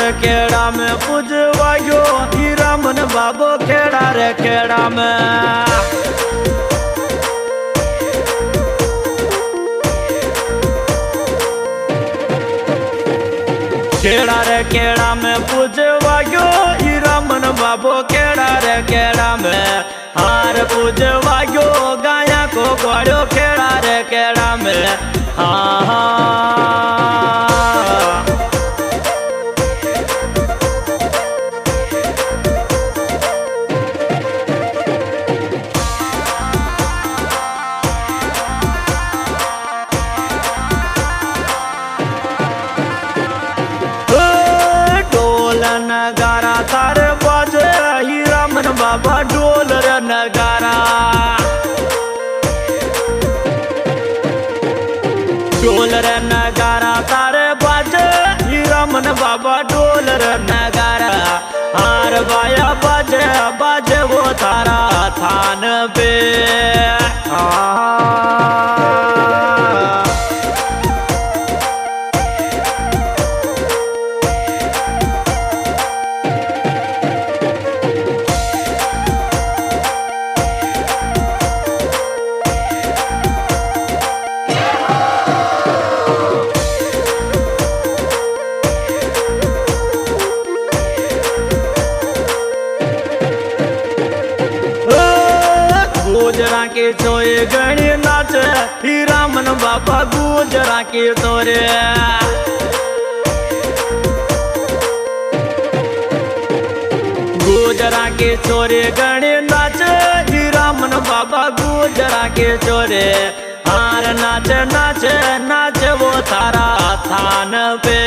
रे केड़ा में पूजवा गयो हीरामन बाबो खेड़ा रे केड़ा में केड़ा रे केड़ा में पूजवा गयो हीरामन बाबो केड़ा रे केड़ा में हार पूजवा गयो गाया को ग्वाड़ो केड़ा रे केड़ा में नगारा थारे बाजे हीरामन बाबा ढोल रे नगारा ढोल रे नगारा तारे बाजे हीरामन बाबा ढोल रे नगारा हार बाया बाजे बाजे वो थारा थान पे गुजरा के सोए गणी नाच हीरामन बाबा गुजरा के तोरे गुजरा के चोरे गणी नाच हीरामन बाबा गुजरा के चोरे हार नाच नाच नाच वो थारा थान पे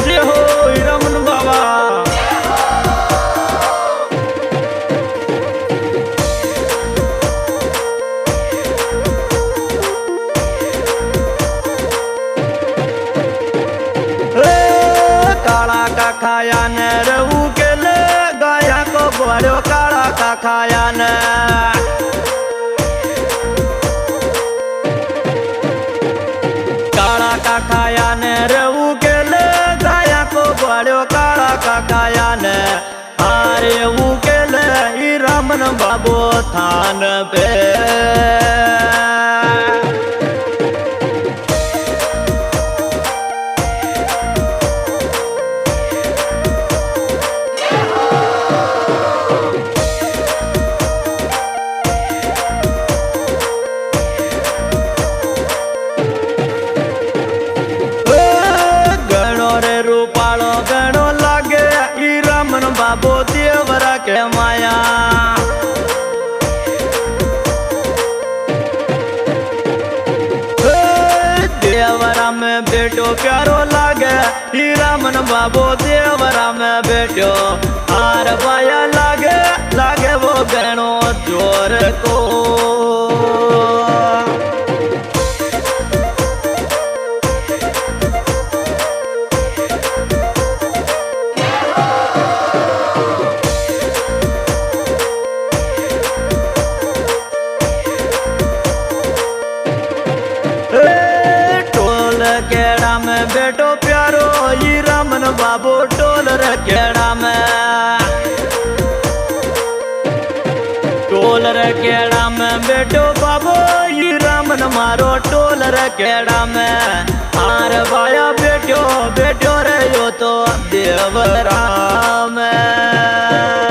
जय हो हीरामन बाबा खाया ने रहू के ले गाया को बड़ो काला का खाया ने काला का खाया ने रहू के ले गाया को बड़ो काला का खाया ने हारे वो के ले हीरामन बाबो थान पे बाबो देवरा के माया देवरा में बेटो प्यारो लागे हीरामन बाबो देवरा में बेटो हार बाया लागे लागे वो गणो जोर को केड़ा में बेटो प्यारो हीरामन बाबो टोल रे केड़ा में टोल रे केड़ा में बेटो बाबो हीरामन मारो टोल रे केड़ा में हार बाया बेटो बेटो रे यो तो देवरा में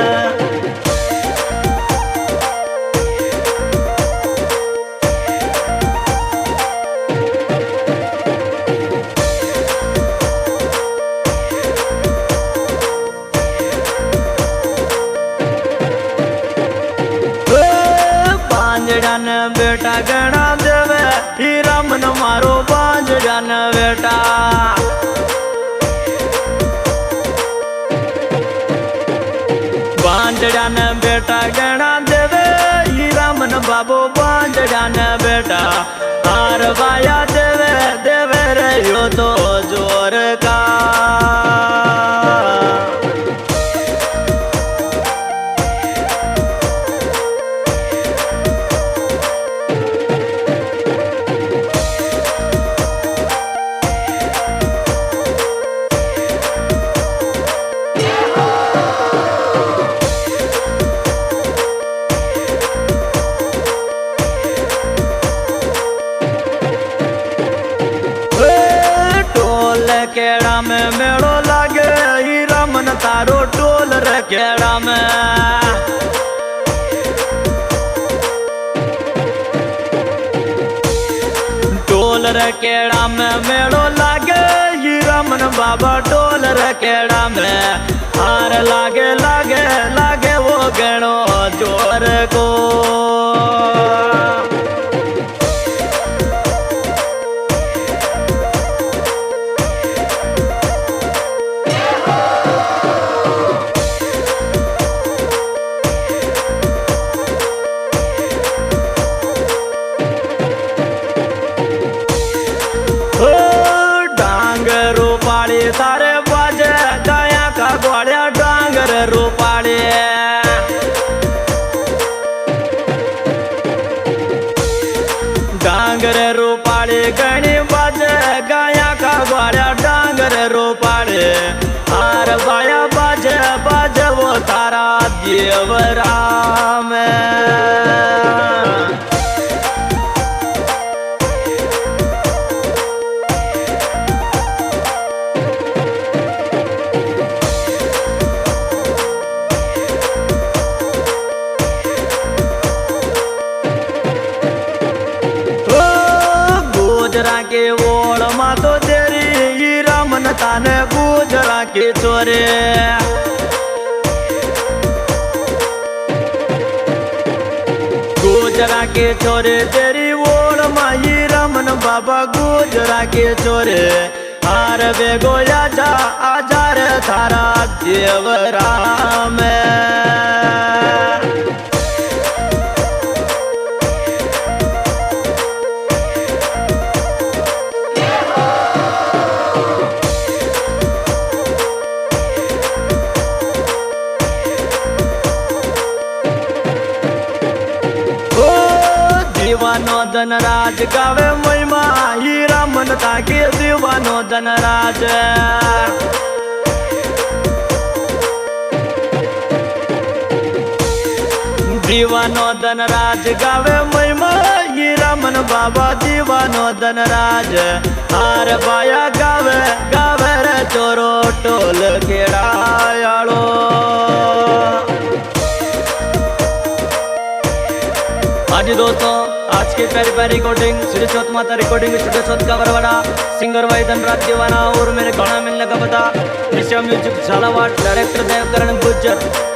बांजड़न बेटा गणा देवे हीरामन मारो बांजड़न बेटा बांजड़न बेटा गणा देवे हीरामन बाबो बांजड़न बेटा हार बाया देवे देवे रे यो तो जोर का मारो टोल रे खेड़ा में। टोल रे खेड़ा में मेड़ो लागे ही रमन बाबा टोल रे खेड़ा में। हार लागे लागे लागे वो गणो जोर को। तारे बाजे गाया का ग्वाड़िया डांगर रूपाड़े। डांगर रूपाड़े गणी बाजे गाया का ग्वाड़िया डांगर रूपाड़े। हार बाया बाजे बाजे वो तारा देवराम। गुजरा के ओड़ मा तो तेरी रमन ताने गुजरा के चोरे। गुजरा के छोरे तेरी ओड़ माही रमन बाबा गुजरा के छोरे। हार बेगो आजा आजा रे थारा देवराम। दीवानो धनराज गावे महिमा ही रमन ताके दीवानो धनराज। दीवानो धनराज गावे महिमा ही रमन बाबा दीवानो धनराज। हार बाया गावे गावे रे चोरो टोल केड़ायालो। हाँ जी दोस्तों, आज की प्यारी प्यारी रिकॉर्डिंग श्री चौथ माता रिकॉर्डिंग स्टूडियो चौथ का बरवाड़ा। सिंगर भाई धनराज दीवाना और मेरे गाना मिलने का पता निशा म्यूजिक झालावाड़। डायरेक्टर देवकरण गुज्जर।